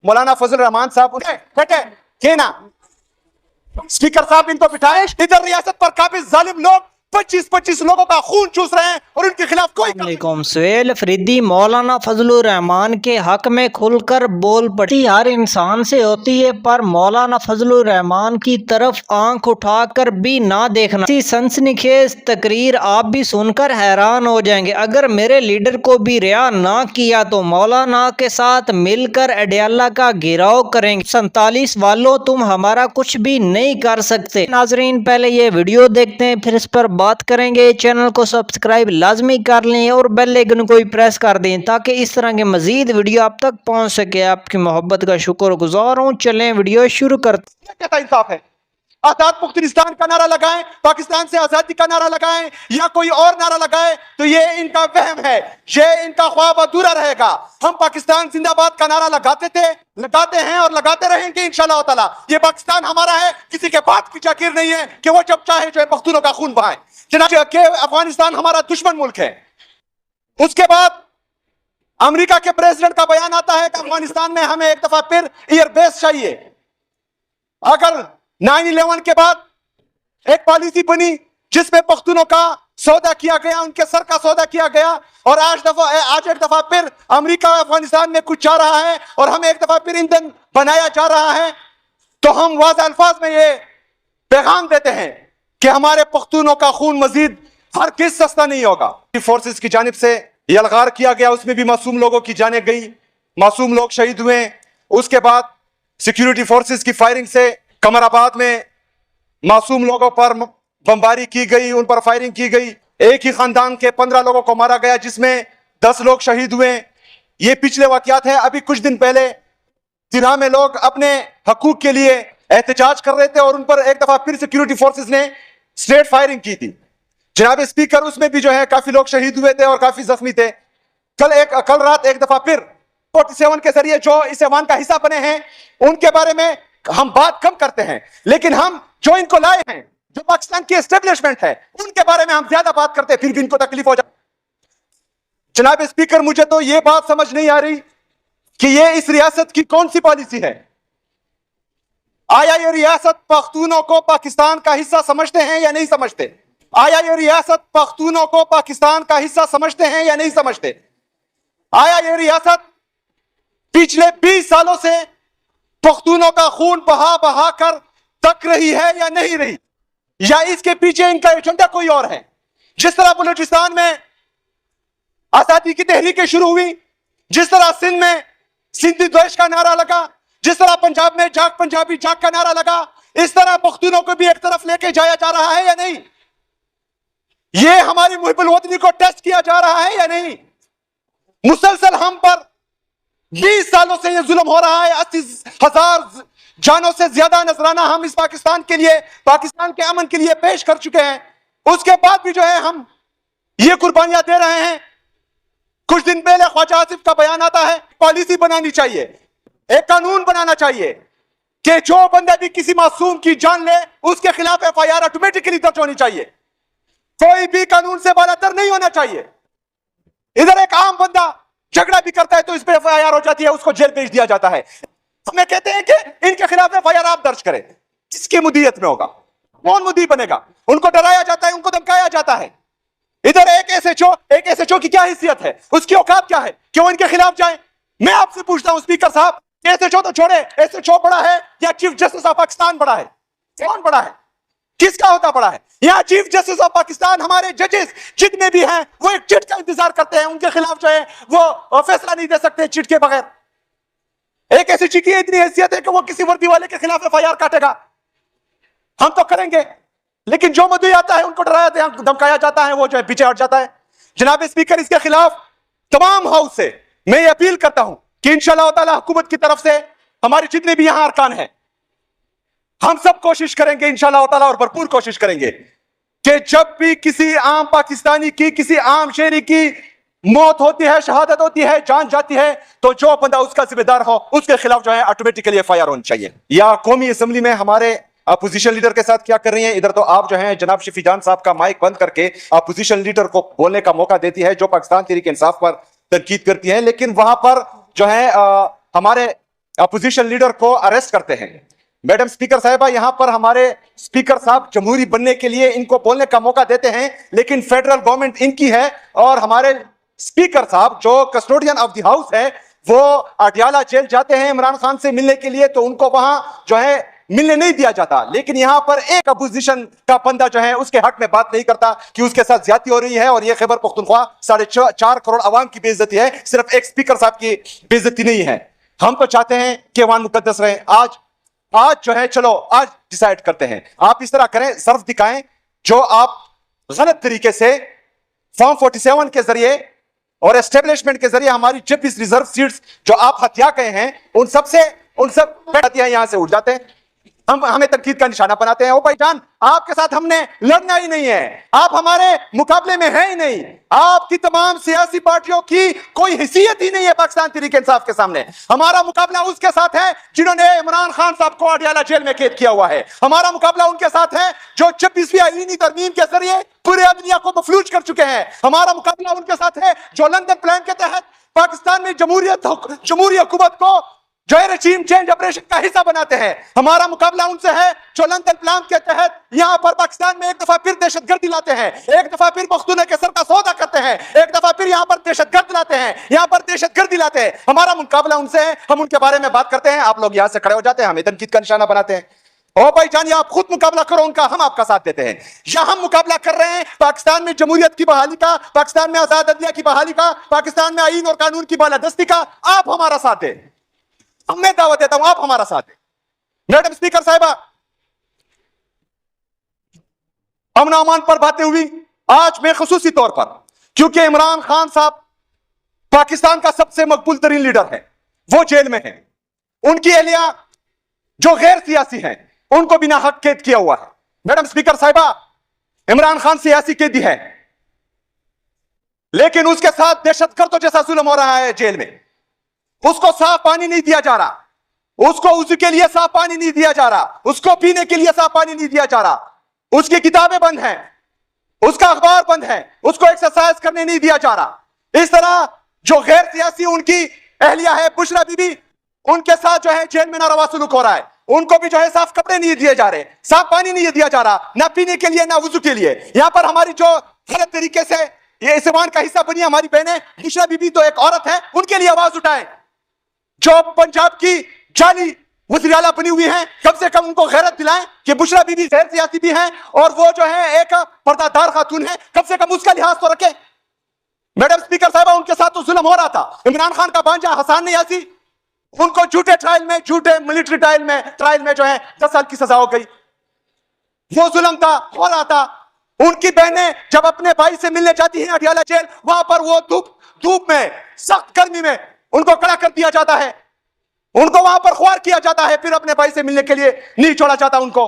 मौलाना फजल रहमान साहब उठे बैठे के ना, स्पीकर साहब इनको बिठाए। इधर रियासत पर काबिज जालिम लोग 25-25 लोगों का खून चूस रहे हैं और उनके खिलाफ कोई सुहेल अफरीदी मौलाना फजलुर रहमान के हक में खुलकर बोल पड़ी। हर इंसान से होती है, पर मौलाना फजलुर रहमान की तरफ आंख उठाकर भी ना देखना। इसी सनसनीखेज तकरीर आप भी सुनकर हैरान हो जाएंगे। अगर मेरे लीडर को भी रिहा ना किया तो मौलाना के साथ मिलकर अडयाला का घेराव करेंगे। 47 वालों, तुम हमारा कुछ भी नहीं कर सकते। नाजरीन, पहले ये वीडियो देखते हैं, फिर इस पर बात करेंगे। चैनल को सब्सक्राइब लाजमी कर लें और बेल आइकन को भी प्रेस कर दें ताकि इस तरह के मजीद वीडियो आप तक पहुंच सके। आपकी मोहब्बत का शुक्रगुजार हूं। चलें वीडियो शुरू करते। कहता इंसाफ है। आजाद पुख्तनिस्तान का नारा लगाएं, पाकिस्तान से आजादी का नारा लगाएं या कोई और नारा लगाएं तो ये इनका वहम है, ये इनका ख्वाब अधूरा रहेगा। हम पाकिस्तान जिंदाबाद का नारा लगाते थे, लगाते हैं और लगाते रहेंगे इंशाअल्लाह ताला। ये पाकिस्तान हमारा है, किसी के बात की जागीर नहीं है कि वो जब चाहे जो है पख्तूनों का खून बहाए। जनाब के अफगानिस्तान हमारा दुश्मन मुल्क है। उसके बाद अमेरिका के प्रेसिडेंट का बयान आता है कि अफगानिस्तान में हमें एक दफा फिर एयरबेस चाहिए। अगर 9/11 के बाद एक पॉलिसी बनी जिसमें पख्तूनों का सौदा किया गया, उनके सर का सौदा किया गया, और आज एक दफा फिर अमेरिका अफगानिस्तान में कुछ चाह रहा है और हमें एक दफा फिर ईंधन बनाया जा रहा है, तो हम वाज़ेह अल्फाज में ये पैगाम देते हैं कि हमारे पख्तूनों का खून मजीद हर किस सस्ता नहीं होगा। फोर्सेस की जानिब से यलगार किया गया, उसमें भी मासूम लोगों की जानें गई, मासूम लोग शहीद हुए। उसके बाद सिक्योरिटी फोर्सेस की फायरिंग से कमराबाद में मासूम लोगों पर बमबारी की गई, उन पर फायरिंग की गई। एक ही खानदान के 15 लोगों को मारा गया, जिसमें 10 लोग शहीद हुए। ये पिछले वाकयात हैं। अभी कुछ दिन पहले जिना में लोग अपने हकूक के लिए एहतजाज कर रहे थे और उन पर एक दफा फिर सिक्योरिटी फोर्सेस ने स्ट्रेट फायरिंग की थी। जनाब स्पीकर, उसमें भी जो है काफी लोग शहीद हुए थे और काफी जख्मी थे। कल रात एक दफा फिर 47 के जरिए जो इस ऐवान का हिस्सा बने हैं उनके बारे में हम बात कम करते हैं, लेकिन हम जो इनको लाए हैं, जो पाकिस्तान की एस्टेब्लिशमेंट है, उनके बारे में हम ज्यादा बात करते हैं, फिर भी इनको तकलीफ हो जाती। जनाब स्पीकर, मुझे तो यह बात समझ नहीं आ रही कि ये इस रियासत की कौन सी पॉलिसी है। आया ये रियासत पख्तूनों को पाकिस्तान का हिस्सा समझते हैं या नहीं समझते? आया ये रियासत पख्तूनों को पाकिस्तान का हिस्सा समझते हैं या नहीं समझते? आया ये रियासत पिछले 20 सालों से पख्तूनों का खून बहा बहा कर तक रही है या नहीं रही, या इसके पीछे इनका एजेंडा कोई और है? जिस तरह बलूचिस्तान में आजादी की तहरीकें शुरू हुई, जिस तरह सिंध में सिंधी द्वेष का नारा लगा, जिस तरह पंजाब में जाग पंजाबी जाग का नारा लगा, इस तरह पख्तूनों को भी एक तरफ लेके जाया जा रहा है या नहीं? ये हमारी मुहिब्बुल वतनी को टेस्ट किया जा रहा है या नहीं? मुसलसल हम पर 20 सालों से यह जुल्म हो रहा है। 80,000 जानों से ज्यादा नजराना हम इस पाकिस्तान के लिए, पाकिस्तान के अमन के लिए पेश कर चुके हैं। उसके बाद भी जो है हम ये कुर्बानियां दे रहे हैं। कुछ दिन पहले ख्वाजा आसिफ का बयान आता है, पॉलिसी बनानी चाहिए, एक कानून बनाना चाहिए कि जो बंदा भी किसी मासूम की जान ले उसके खिलाफ FIR ऑटोमेटिकली दर्ज होनी चाहिए। कोई भी कानून से बालातर नहीं होना चाहिए। इधर एक आम बंदा झगड़ा भी करता है तो इस पर FIR हो जाती है, उसको जेल भेज दिया जाता है। हमें कहते हैं कि इनके खिलाफ FIR आप दर्ज करें। किसकी मुदीयत में होगा? कौन मुदी बनेगा? उनको डराया जाता है, उनको धमकाया जाता है। इधर एक SHO की क्या हैसियत है, उसकी औकात क्या है कि वो इनके खिलाफ जाए? मैं आपसे पूछता हूं स्पीकर साहब, SHO तो छोड़े, SHO बड़ा है या चीफ जस्टिस ऑफ पाकिस्तान बड़ा है? कौन बड़ा है? किसका होता बड़ा है? यहाँ चीफ जस्टिस ऑफ पाकिस्तान, हमारे जजेस जितने भी हैं वो एक चिट का इंतजार करते हैं, उनके खिलाफ जो है वो फैसला नहीं दे सकते चिट के बगैर। एक SHO की इतनी हैसियत है कि वो किसी वर्दी वाले के खिलाफ FIR काटेगा। हम तो करेंगे, लेकिन जो मुद्दे आता है उनको डराया धमकाया जाता है, वो जो है पीछे हट जाता है। जनाब स्पीकर, इसके खिलाफ तमाम हाउस से मैं ये अपील करता हूं कि इंशाअल्लाह ताला हुकूमत की तरफ से हमारे जितने भी यहां अरकान हैं, हम सब कोशिश करेंगे इंशाअल्लाह ताला, और भरपूर कोशिश करेंगे कि जब भी किसी आम पाकिस्तानी की, किसी आम शहरी की मौत होती है, शहादत होती है, जान जाती है, तो जो बंदा उसका जिम्मेदार हो उसके खिलाफ जो है ऑटोमेटिकली FIR होनी चाहिए। या कौमी असम्बली में हमारे अपोजिशन लीडर के साथ क्या कर रही है? इधर तो आप जो है जनाब शफी जान साहब का माइक बंद करके अपोजिशन लीडर को बोलने का मौका देती है, जो पाकिस्तान तहरीक इंसाफ पर तनकीद करती है, लेकिन वहां पर जो है हमारे अपोजिशन लीडर को अरेस्ट करते हैं। मैडम स्पीकर साहिबा, यहां पर हमारे स्पीकर साहब जमहूरी बनने के लिए इनको बोलने का मौका देते हैं, लेकिन फेडरल गवर्नमेंट इनकी है और हमारे स्पीकर साहब जो कस्टोडियन ऑफ द हाउस है वो अडयाला जेल जाते हैं इमरान खान से मिलने के लिए, तो उनको वहां जो है मिलने नहीं दिया जाता। लेकिन यहां पर एक अपोजिशन का बंदा जो है उसके हक में बात नहीं करता कि उसके साथ ज्यादती हो रही है, और यह खैबर पख्तूनख्वा 4.5 करोड़ अवाम की बेइज्जती है, सिर्फ एक स्पीकर साहब की बेइज्जती नहीं है। हम तो चाहते हैं कि ऐवान मुकद्दस रहे। आज जो है चलो आज डिसाइड करते हैं, आप इस तरह करें, सर्फ दिखाएं जो आप गलत तरीके से फॉर्म 47 के जरिए और एस्टेब्लिशमेंट के जरिए हमारी 26 रिजर्व सीट्स जो आप हत्या गए हैं उन सब हत्याएं यहां से उठ जाते हैं, हमें तनकीद का निशाना बनाते हैं। ओ भाईजान, आपके साथ हमने लड़ना ही नहीं है, आप हमारे मुकाबले में है ही नहीं, आपकी तमाम सियासी पार्टियों की कोई हैसियत ही नहीं है पाकिस्तान तहरीक इंसाफ के सामने। हमारा मुकाबला उसके साथ है जिन्होंने इमरान खान साहब को अडयाला जेल में कैद किया हुआ है। हमारा मुकाबला उनके साथ है जो 26वीं आईनी तरमीम के जरिए पूरे दुनिया को मफलूज कर चुके हैं। हमारा मुकाबला उनके साथ है जो लंदन प्लान के तहत पाकिस्तान में जमहूरी हुकूमत को जो रेजीम चेंज ऑपरेशन का हिस्सा बनाते हैं। हमारा मुकाबला उनसे है जो लंदन प्लान के तहत यहां पर पाकिस्तान में एक दफा फिर दहशतगर्दी लाते हैं, एक दफा फिर मखदूम के सर का सौदा करते हैं, एक दफा फिर यहां पर दहशतगर्द लाते हैं, यहां पर दहशतगर्दी लाते हैं। हमारा मुकाबला उनसे है, हम उनके बारे में बात करते हैं, आप लोग यहां से खड़े हो जाते हैं, हमें तनकीद का निशाना बनाते हैं। ओ भाई जानिए, आप खुद मुकाबला करो उनका, हम आपका साथ देते हैं। यहां हम मुकाबला कर रहे हैं पाकिस्तान में जमहूरियत की बहाली का, पाकिस्तान में आजाद अदलिया की बहाली का, पाकिस्तान में आईन और कानून की बालादस्ती का। आप हमारा साथ दें, मैं दावत देता हूं, आप हमारा साथ दें। मैडम स्पीकर साहिबा, अमन अमान पर बातें हुई आज में खुसूसी तौर पर, क्योंकि इमरान खान साहब पाकिस्तान का सबसे मकबूल तरीन लीडर है, वो जेल में है। उनकी एहलिया जो गैर सियासी हैं उनको बिना हक कैद किया हुआ है। मैडम स्पीकर साहिबा, इमरान खान सियासी कैदी है, लेकिन उसके साथ दहशतगर्दों जैसा जुल्म हो रहा है जेल में। उसको साफ पानी नहीं दिया जा रहा, उसको वुज़ू के लिए साफ पानी नहीं दिया जा रहा, उसको पीने के लिए साफ पानी नहीं दिया जा रहा, उसकी किताबें बंद हैं, उसका अखबार बंद है, उसको एक्सरसाइज करने नहीं दिया जा रहा। इस तरह जो गैर सियासी उनकी एहलिया है बुशरा बीबी, उनके साथ जो है जेल में नारवा सलूक हो रहा है। उनको भी जो है साफ कपड़े नहीं दिए जा रहे, साफ पानी नहीं दिया जा रहा, ना पीने के लिए ना वुज़ू के लिए। यहां पर हमारी जो गलत तरीके से ये इस ऐवान का हिस्सा बनी हमारी बहनें, बुशरा बीबी तो एक औरत है, उनके लिए आवाज उठाएं। जो पंजाब की जाली वज़ीर आला बनी हुई हैं, कम से कम उनको गैरत दिलाएं कि बुशरा बीबी गैर सियासी भी हैं और वो जो है एक पर्दादार खातून है, कम से कम उसका लिहाज तो रखें। मैडम स्पीकर साहिबा, उनके साथ तो जुल्म हो रहा था। इमरान खान का भांजा हसन नियाज़ी, उनको झूठे ट्रायल में, झूठे मिलिट्री ट्रायल में जो है 10 साल की सजा हो गई। वो जुल्म था, हो रहा था। उनकी बहनें जब अपने भाई से मिलने जाती हैं अडयाला जेल, वहां पर वो धूप में, सख्त गर्मी में उनको खड़ा कर दिया जाता है, उनको वहां पर ख्वार किया जाता है, फिर अपने भाई से मिलने के लिए नहीं छोड़ा जाता उनको।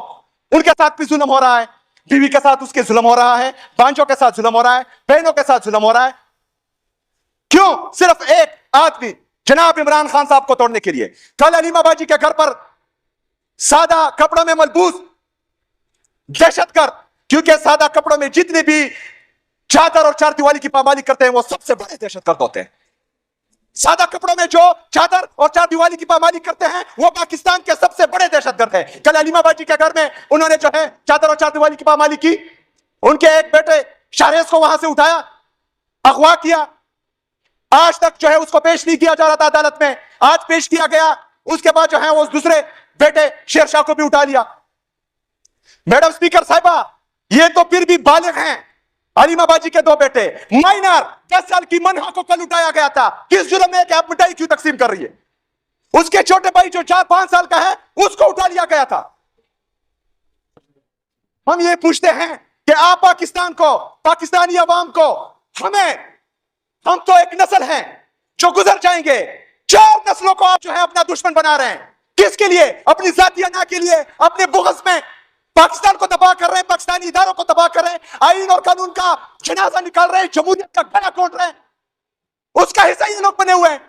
उनके साथ भी जुल्म हो रहा है, बीवी के साथ उसके जुल्म हो रहा है, भांजों के साथ जुल्म हो रहा है, बहनों के साथ जुल्म हो रहा है। क्यों? सिर्फ एक आदमी जनाब इमरान खान साहब को तोड़ने के लिए। कल अलीमा बाजी के घर पर सादा कपड़ों में मलबूस दहशतगर्द, क्योंकि सादा कपड़ों में जितने भी चादर और चार दीवारी की पामाली करते हैं वो सबसे बड़े दहशतगर्द होते हैं। सादा कपड़ों में जो चादर और चार दीवारी की पामाली करते हैं वो पाकिस्तान के सबसे बड़े दहशतगर्द हैं। कल अलीमा बाजी के घर में उन्होंने जो है चादर और चार दीवारी की पामाली की, उनके एक बेटे शाहरेज को वहां से उठाया, अगवा किया। आज तक जो है उसको पेश नहीं किया जा रहा था अदालत में, आज पेश किया गया। उसके बाद जो है वो दूसरे बेटे शेरशाह को भी उठा लिया। मैडम स्पीकर साहिबा, ये तो फिर भी बालिग हैं। अलीमा बाजी के 2 बेटे माइनर 10 साल की मनहा को कल उठाया गया था। किस जुर्म में कि आप मिठाई क्यों तकसीम कर रही है? उसके छोटे भाई जो 4-5 साल का है उसको उठा लिया गया था। हम ये पूछते हैं कि आप पाकिस्तान को, पाकिस्तानी अवाम को, हम तो एक नस्ल हैं जो गुजर जाएंगे। 4 नस्लों को आप जो है अपना दुश्मन बना रहे हैं। किसके लिए? अपनी जाती अना के लिए, अपने बुग़्ज़ में पाकिस्तान को तबाह कर रहे हैं, पाकिस्तानी इदारों को तबाह कर रहे हैं, आईन और कानून का जनाजा निकाल रहे हैं, जमहूरियत का गला घोंट रहे हैं। उसका हिस्सा ये लोग बने हुए हैं।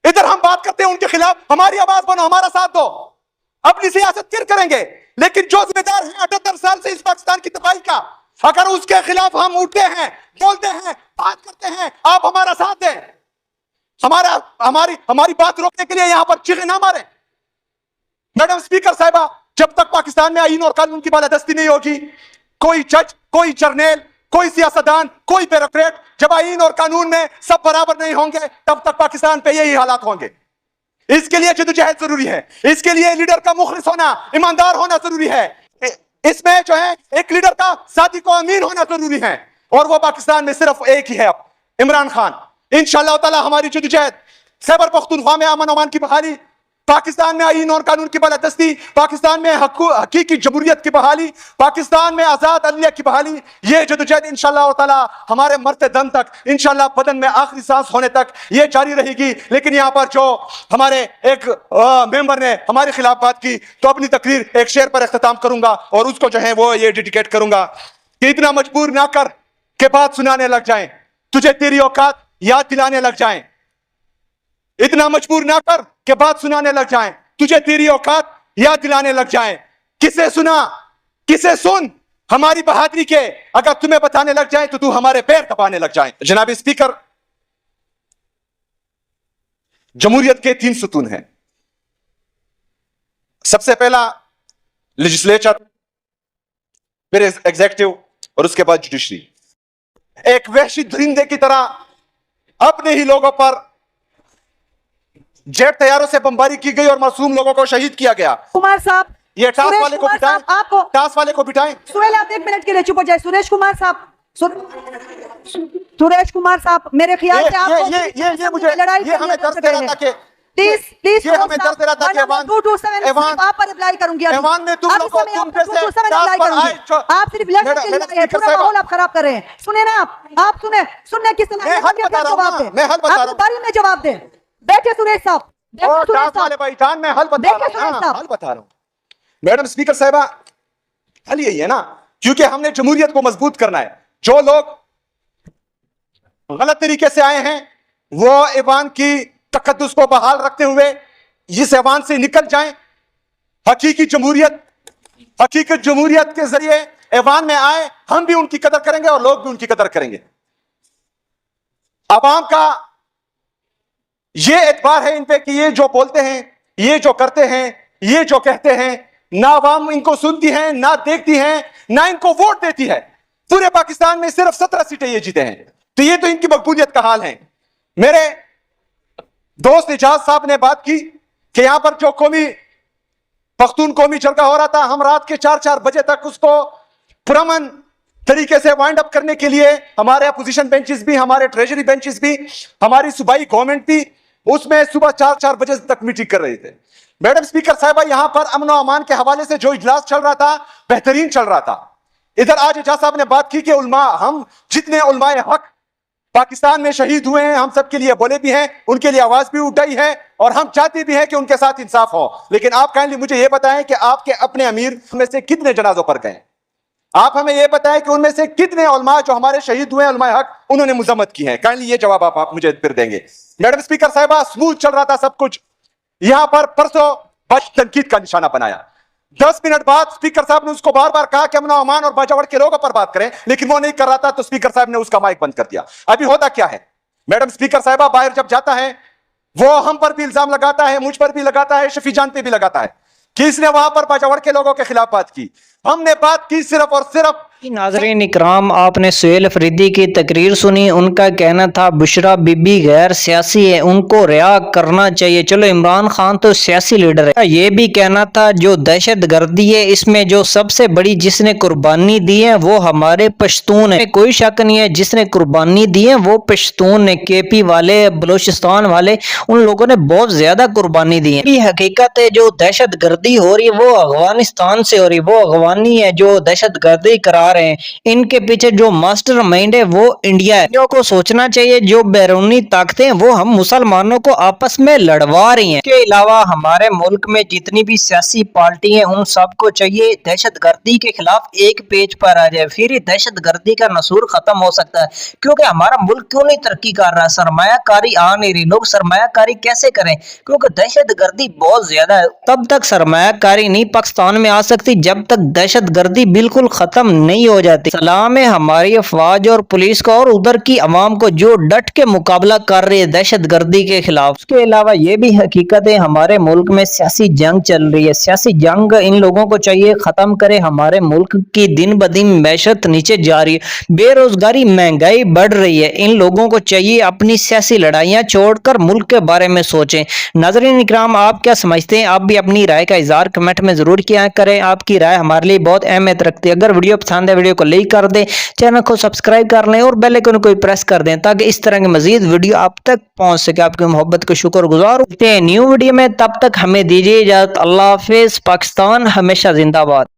इधर हम बात करते हैं उनके खिलाफ, हमारी आवाज बनो, हमारा साथ दो, अपनी सियासत फिर करेंगे। लेकिन जो जिम्मेदार है 78 साल से इस पाकिस्तान की तबाही का, अगर उसके खिलाफ हम उठते हैं, बोलते हैं, बात करते हैं, आप हमारा साथ दें। हमारी बात रोकने के लिए यहां पर चीखे ना मारे। मैडम स्पीकर साहिबा, जब तक पाकिस्तान में आईन और कानून की बालादस्ती नहीं होगी, कोई जज, कोई जर्नल, कोई सियासतदान, कोई ब्यूरोक्रेट, जब आईन और कानून में सब बराबर नहीं होंगे, तब तक पाकिस्तान पे यही हालात होंगे। इसके लिए जद्दोजहद जरूरी है, इसके लिए लीडर का मुखलिस होना, ईमानदार होना जरूरी है। इसमें जो है एक लीडर का सादिक व अमीन होना जरूरी है, और वो पाकिस्तान में सिर्फ एक ही है, अब इमरान खान। इंशाअल्लाह ताला हमारी जद्दोजहद, खैबर पख्तूनख्वा में अमन अमान की बहाली, पाकिस्तान में आईन और कानून की बालादस्ती, पाकिस्तान में हकीकी जमहूरियत की बहाली, पाकिस्तान में आजाद अदलिया की बहाली, ये जद्दोजहद इंशाअल्लाह ताला हमारे मरते दम तक, इंशाअल्लाह बदन में आखिरी सांस होने तक ये जारी रहेगी। लेकिन यहाँ पर जो हमारे एक मेंबर ने हमारे खिलाफ बात की, तो अपनी तकरीर एक शेर पर इख्तिताम करूंगा और उसको जो है वो ये डेडिकेट करूंगा कि इतना मजबूर ना कर के बात सुनाने लग जाए, तुझे तेरी औकात याद दिलाने लग जाए। इतना मजबूर ना कर के बात सुनाने लग जाएं, तुझे तेरी औकात याद दिलाने लग जाएं। किसे सुना, किसे सुन हमारी बहादुरी के, अगर तुम्हें बताने लग जाए तो तू हमारे पैर दबाने लग जाए। जनाब स्पीकर, जमहूरियत के 3 सुतून हैं। सबसे पहला लेजिस्लेचर, फिर एग्जीक्यूटिव और उसके बाद जुडिशरी। एक वहशी दरिंदे की तरह अपने ही लोगों पर जेट तैयारों से बमबारी की गई और मासूम लोगों को शहीद किया गया। कुमार साहब, ये टास वाले को बिठाएं, आपको टास वाले को बिठाएं। सुहेल, आप 1 मिनट के लिए चुप हो जाए। सुरेश कुमार साहब, सुरेश कुमार साहब, मेरे ख्याल से आपको ये मुझे लड़ाई ये हमें दर्द दे रहा था कि प्लीज ये हमें दर्द दे रहा था कि आप पर अप्लाई करूंगी। ऐवान में तुम लोग आप सिर्फ पूरा माहौल आप खराब कर रहे हैं। सुने ना, आप सुनने किस तरह जवाब दें, मैं हल बता रहा हूं, बारी में जवाब दें। बैठे सुरेश साहब, वाले भाईजान, मैं हल बता रहा हूं। मैडम स्पीकर साहिबा, हल यही है ना, क्योंकि हमने जमहूरियत को मजबूत करना है। जो लोग गलत तरीके से आए हैं वो ऐवान की तकद्दुस को बहाल रखते हुए इस ऐवान से निकल जाएं। हकीकी जमहूरियत के जरिए ऐवान में आए, हम भी उनकी कदर करेंगे और लोग भी उनकी कदर करेंगे। अवाम का ये एतबार है इन पे कि ये जो बोलते हैं, ये जो करते हैं, ये जो कहते हैं, ना अवाम इनको सुनती है, ना देखती है, ना इनको वोट देती है। पूरे पाकिस्तान में सिर्फ 17 सीटें ये जीते हैं, तो ये तो इनकी मकबूलियत का हाल है। मेरे दोस्त इजाज साहब ने बात की कि यहां पर जो पख्तून कौमी जलगा हो रहा था, हम रात के 4-4 बजे तक उसको पुरअमन तरीके से वाइंड अप करने के लिए हमारे अपोजिशन बेंचेस भी, हमारे ट्रेजरी बेंचेस भी, हमारी सूबाई गवर्नमेंट भी उसमें सुबह 4-4 बजे तक मीटिंग कर रहे थे। मैडम स्पीकर साहिबा, यहां पर अमन और अमान के हवाले से जो इजलास चल रहा था, बेहतरीन चल रहा था। इधर आज इजाज साहब ने बात की कि उलमा, हम जितने उलमाए हक पाकिस्तान में शहीद हुए हैं, हम सबके लिए बोले भी हैं, उनके लिए आवाज भी उठाई है और हम चाहते भी हैं कि उनके साथ इंसाफ हो। लेकिन आप काइंडली मुझे यह बताएं कि आपके अपने अमीर में से कितने जनाजों पर गए? आप हमें यह बताएं कि उनमें से कितने उलमा जो हमारे शहीद हुए हैं, उलमाए हक, उन्होंने मुजम्मत की है? काइंडली ये जवाब आप मुझे फिर देंगे। मैडम स्पीकर साहिबा, स्मूथ चल रहा था सब कुछ। यहां पर परसों तनकीद का निशाना बनाया। 10 मिनट बाद स्पीकर साहब ने उसको बार बार कहा कि अमन अमान और बाजावड़ के लोगों पर बात करें, लेकिन वो नहीं कर रहा था, तो स्पीकर साहब ने उसका माइक बंद कर दिया। अभी होता क्या है, मैडम स्पीकर साहिबा बाहर जब जाता है वो हम पर भी इल्जाम लगाता है, मुझ पर भी लगाता है, शफी जान पे भी लगाता है कि इसने वहां पर बाजावड़ के लोगों के खिलाफ बात की। हमने बात की सिर्फ और सिर्फ। नाज़रीन इकराम, आपने सुहेल अफरीदी की तकरीर सुनी। उनका कहना था बुशरा बीबी गैर सियासी है, उनको रिहा करना चाहिए। चलो, इमरान खान तो सियासी लीडर है। ये भी कहना था जो दहशत गर्दी है, इसमें जो सबसे बड़ी जिसने कुर्बानी दी है वो हमारे पश्तून है। कोई शक नहीं है, जिसने कुर्बानी दी है वो पश्तून है। केपी वाले, बलोचिस्तान वाले, उन लोगों ने बहुत ज्यादा कुर्बानी दी है। हकीकत है, जो दहशत गर्दी हो रही है वो अफगानिस्तान से हो रही है। वो अफगानी है जो दहशत गर्दी करा रहे हैं। इनके पीछे जो मास्टर माइंड है वो इंडिया है। इंडिया को सोचना चाहिए, जो बैरूनी ताकतें वो हम मुसलमानों को आपस में लड़वा रही हैं। इसके अलावा हमारे मुल्क में जितनी भी सियासी पार्टी हैं उन सबको चाहिए दहशतगर्दी के खिलाफ एक पेज पर आ जाए, फिर ही दहशतगर्दी का नसूर खत्म हो सकता है। क्योंकि हमारा मुल्क क्यों नहीं तरक्की कर रहा? सरमायाकारी आ नहीं रही। लोग सरमायाकारी कैसे करें? क्योंकि दहशतगर्दी बहुत ज्यादा है। तब तक सरमायाकारी नहीं पाकिस्तान में आ सकती जब तक दहशतगर्दी बिल्कुल खत्म नहीं नहीं हो जाती। सलाम है हमारी अफवाज और पुलिस को और उधर की अवाम को जो डट के मुकाबला कर रही है दहशत गर्दी के खिलाफ। उसके अलावा ये भी हकीकत है हमारे मुल्क में सियासी जंग चल रही है। सियासी जंग इन लोगों को चाहिए खत्म करे। हमारे मुल्क की दिन ब दिन मैशत नीचे जा रही है, बेरोजगारी महंगाई बढ़ रही है। इन लोगों को चाहिए अपनी सियासी लड़ाइयां छोड़कर मुल्क के बारे में सोचें। नाज़रीन इकराम, आप क्या समझते हैं? आप भी अपनी राय का इज़हार कमेंट में जरूर किया करें। आपकी राय हमारे लिए बहुत अहमियत रखती है। अगर वीडियो पसंद है वीडियो को लाइक कर दें, चैनल को सब्सक्राइब कर लें और बेल आइकन को प्रेस कर दें ताकि इस तरह की मजीद वीडियो आप तक पहुंच सके। आपकी मोहब्बत को शुक्रगुजार होते हैं न्यू वीडियो में। तब तक हमें दीजिए इजाजत। अल्लाह हाफिज। पाकिस्तान हमेशा जिंदाबाद।